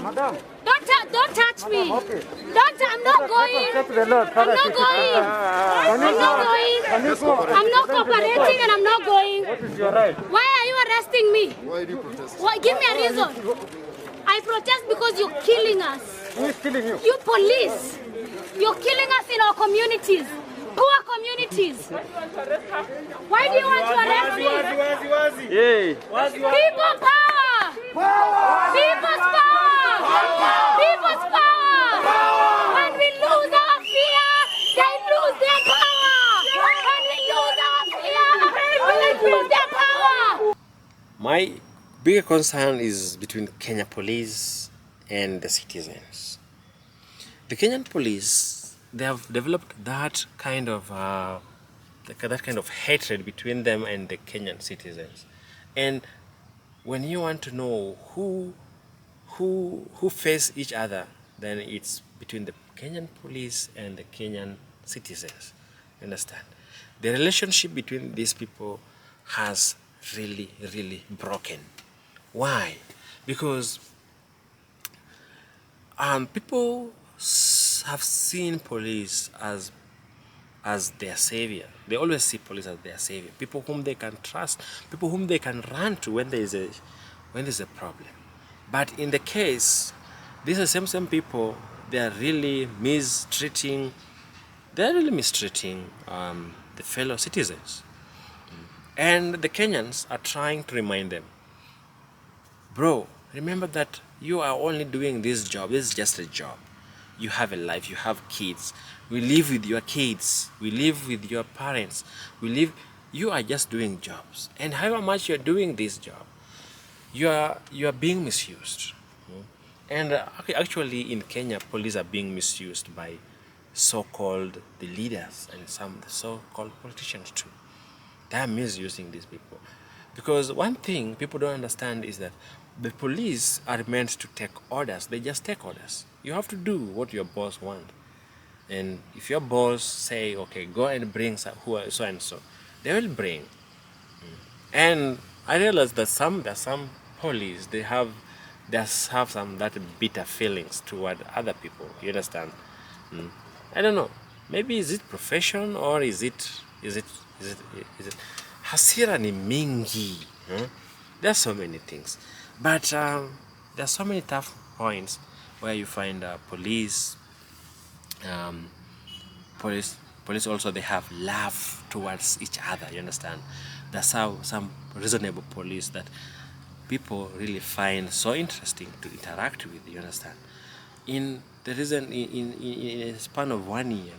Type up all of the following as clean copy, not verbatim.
Madam. Don't touch me. Okay. I'm not going. I'm not going. I'm not cooperating and I'm not going. What is your right? Why are you arresting me? Why do you protest? Why? Give me a reason. I protest because you're killing us. Who is killing you? You police. You're killing us in our communities. Poor communities. Why do you want to arrest me? Hey. People power! People's power! People's power! When we lose our fear, they lose their power! When we lose our fear, they lose their power! My bigger concern is between Kenya police and the citizens. The Kenyan police, they have developed that kind of hatred between them and the Kenyan citizens. And when you want to know who face each other, then it's between the Kenyan police and the Kenyan citizens. You understand? The relationship between these people has really broken. Why? Because people have seen police as their savior. They always see police as their savior. People whom they can trust, people whom they can run to when there is a problem. But in the case, these are same people. They are really mistreating the fellow citizens. And the Kenyans are trying to remind them, bro, remember that you are only doing this job. This is just a job. You have a life, you have kids. We live with your kids. We live with your parents. You are just doing jobs. And however much you're doing this job, you are being misused. And actually in Kenya, police are being misused by so-called the leaders and some the so-called politicians too. They are misusing these people. Because one thing people don't understand is that the police are meant to take orders. They just take orders. You have to do what your boss wants. And if your boss say, okay, go and bring so and so, they will bring. And I realized that some police, they have some that bitter feelings toward other people. You understand? I don't know. Maybe is it profession or is it hasira ni mingi. There are so many things. But there are so many tough points where you find police also, they have love towards each other. You understand? That's how some reasonable police that people really find so interesting to interact with. You understand? In a span of 1 year,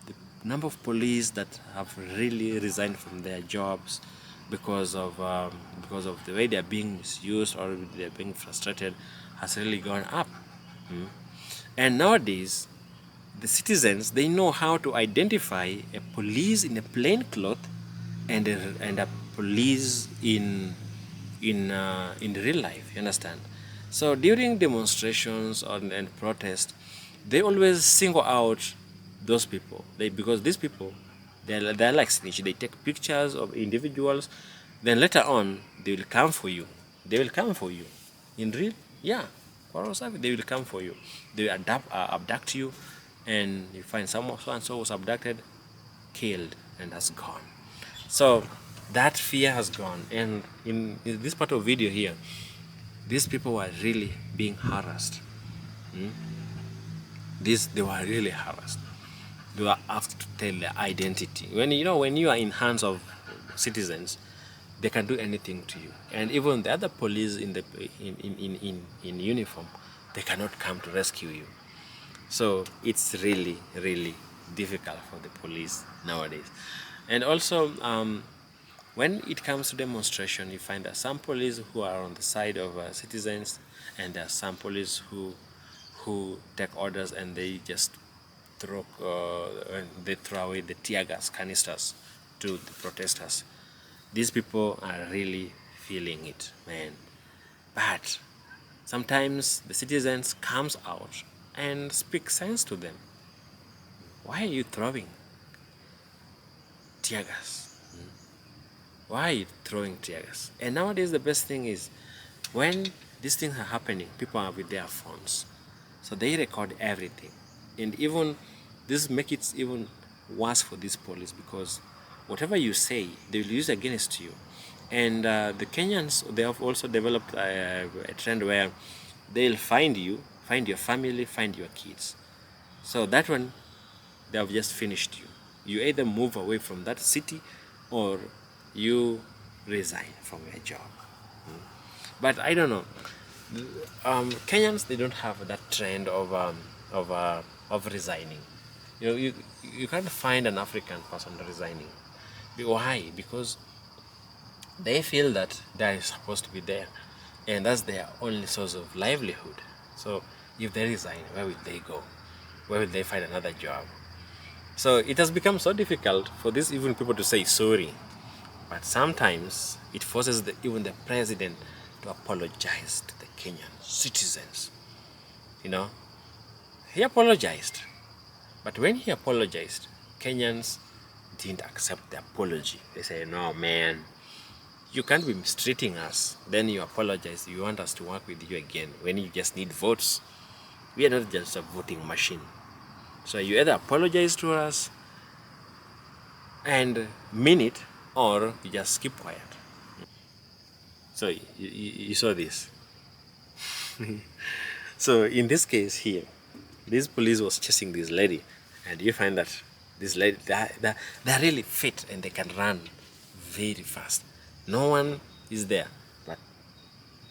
the number of police that have really resigned from their jobs because of the way they are being misused or they are being frustrated has really gone up. And nowadays, the citizens, they know how to identify a police in a plain cloth and a police in real life. You understand? So during demonstrations and protests, they always single out those people. Because these people, they're like snitch. They take pictures of individuals, then later on they will come for you. They will come for you in real, yeah. They will come for you. They will abduct you, and you find someone so and so was abducted, killed, and has gone. So that fear has gone. And in this part of video here, these people were really being harassed. They were really harassed. They were asked to tell their identity. When you are in hands of citizens, they can do anything to you. And even the other police in uniform, they cannot come to rescue you. So it's really difficult for the police nowadays. And also, when it comes to demonstration, you find that some police who are on the side of citizens, and there are some police who take orders and they just throw away the tear gas canisters to the protesters. These people are really feeling it, man. But sometimes the citizens comes out and speak sense to them. Why are you throwing tear gas? Why are you throwing tear gas? And nowadays the best thing is when these things are happening, people are with their phones, so they record everything. And even this make it even worse for these police, because whatever you say they will use against you. And the Kenyans, they have also developed a trend where they'll find you, find your family, find your kids. So that one, they have just finished you. You either move away from that city or you resign from your job. But I don't know. Kenyans, they don't have that trend of resigning. You can't find an African person resigning. Why? Because they feel that they are supposed to be there, and that's their only source of livelihood. So if they resign, where will they go? Where will they find another job? So it has become so difficult for these even people to say sorry. But sometimes it forces even the president to apologize to the Kenyan citizens. He apologized. But when he apologized, Kenyans didn't accept the apology. They say, no, man, you can't be mistreating us. Then you apologize. You want us to work with you again when you just need votes. We are not just a voting machine. So you either apologize to us and mean it, or you just keep quiet. So you saw this. So in this case here, this police was chasing this lady, and you find that this lady, they're really fit and they can run very fast. No one is there, but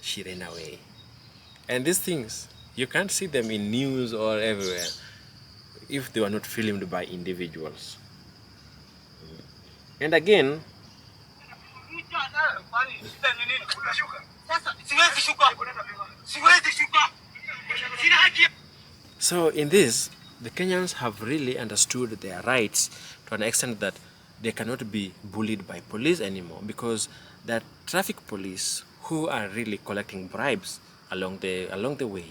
she ran away. And these things, you can't see them in news or everywhere if they were not filmed by individuals. And again, so in this, the Kenyans have really understood their rights to an extent that they cannot be bullied by police anymore, because the traffic police who are really collecting bribes along the way.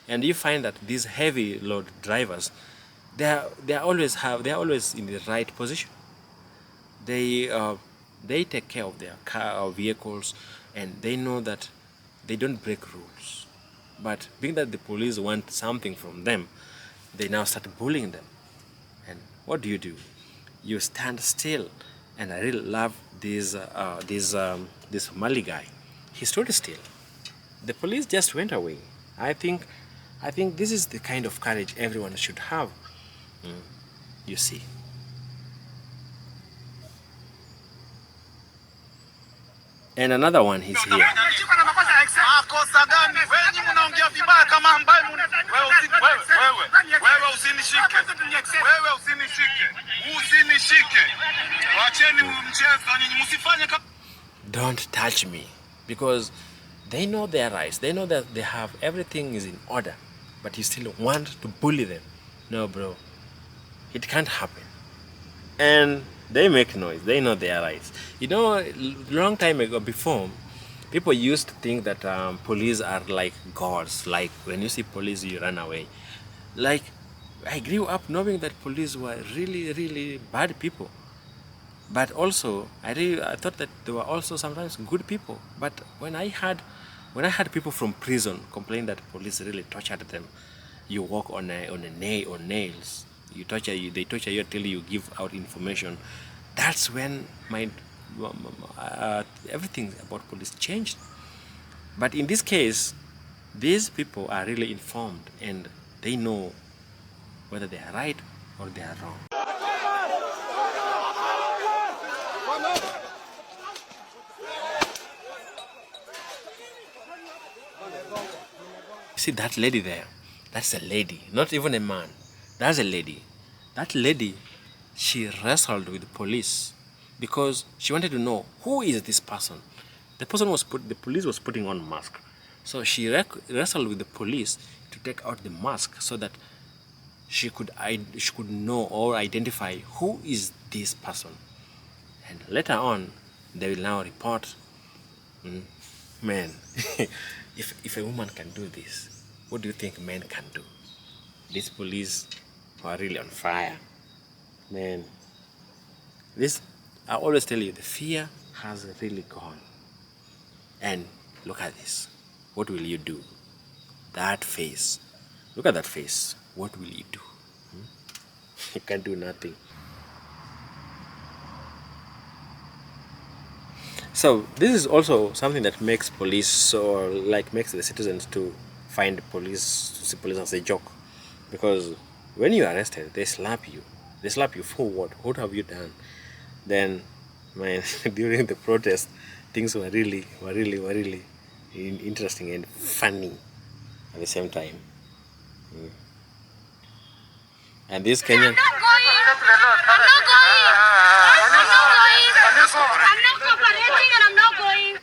And you find that these heavy load drivers, they are always in the right position. They take care of their car or vehicles, and they know that they don't break rules. But being that the police want something from them, they now start bullying them. And what do? You stand still. And I really love this Mali guy. He stood still. The police just went away. I think this is the kind of courage everyone should have. You see. And another one, he's here. Don't touch me, because they know their rights. They know that they have everything is in order, but you still want to bully them. No, bro, it can't happen. And they make noise. They know their rights. Long time ago, before, people used to think that police are like gods. Like when you see police, you run away. Like, I grew up knowing that police were really, really bad people. But also, I thought that they were also sometimes good people. But when I heard people from prison complain that police really tortured them, you walk on nails. They torture you until you give out information. That's when everything about police changed. But in this case, these people are really informed, and they know whether they are right or they are wrong. See that lady there? That's a lady, not even a man. That's a lady. That lady, she wrestled with the police because she wanted to know who is this person. The police was putting on mask, so she wrestled with the police to take out the mask so that she could know or identify who is this person. And later on, they will now report. Man, if a woman can do this, what do you think men can do? These police are really on fire. Man, I always tell you, the fear has really gone. And look at this. what will you do? That face. Look at that face. What will you do? You can't do nothing. So this is also something that makes police, or like makes the citizens to find police, to see police as a joke, because when you are arrested, they slap you. They slap you for what? What have you done? Then, man, during the protest, things were really interesting and funny at the same time. And this Kenyan. I'm not going. I'm not going. I'm not cooperating and I'm not going.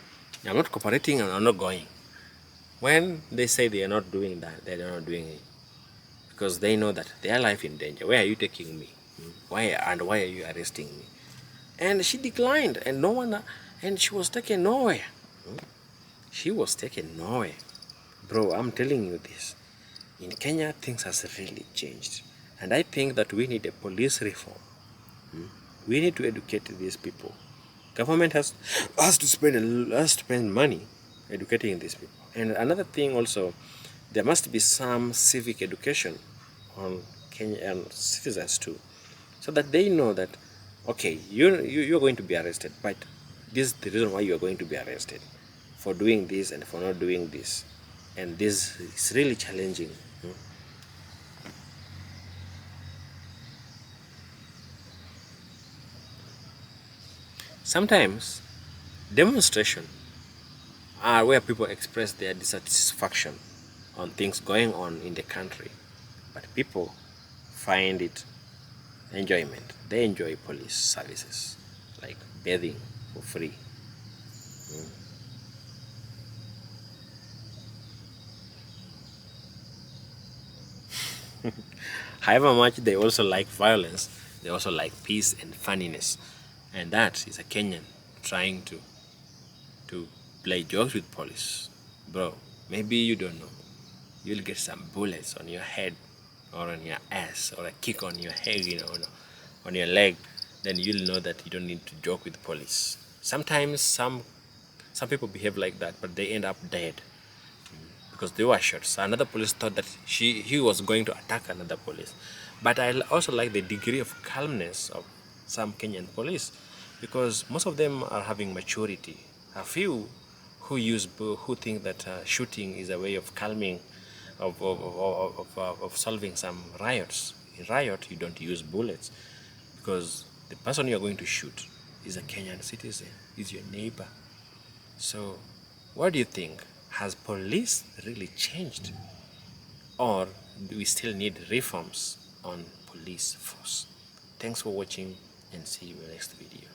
I'm not cooperating and I'm not going. When they say they are not doing that, they are not doing it because they know that their life in danger. Where are you taking me? Why are you arresting me? And she declined, and no one, and she was taken nowhere. She was taken nowhere, bro. I'm telling you this. In Kenya, things has really changed, and I think that we need a police reform. We need to educate these people. Government has to spend money educating these people. And another thing also, there must be some civic education on Kenyan citizens too, so that they know that, okay, you're going to be arrested, but this is the reason why you are going to be arrested, for doing this and for not doing this, and this is really challenging. Sometimes demonstration are where people express their dissatisfaction on things going on in the country, but people find it enjoyment. They enjoy police services like bathing for free. However much they also like violence, they also like peace and funniness, and that is a Kenyan trying to play jokes with police. Bro, maybe you don't know. You'll get some bullets on your head or on your ass or a kick on your head, on your leg. Then you'll know that you don't need to joke with police. Sometimes some people behave like that, but they end up dead because they were shot. So another police thought that he was going to attack another police. But I also like the degree of calmness of some Kenyan police, because most of them are having maturity. A few who think that shooting is a way of calming, of solving some riots. In riot, you don't use bullets, because the person you're going to shoot is a Kenyan citizen, is your neighbor. So, what do you think? Has police really changed? Or do we still need reforms on police force? Thanks for watching, and see you in the next video.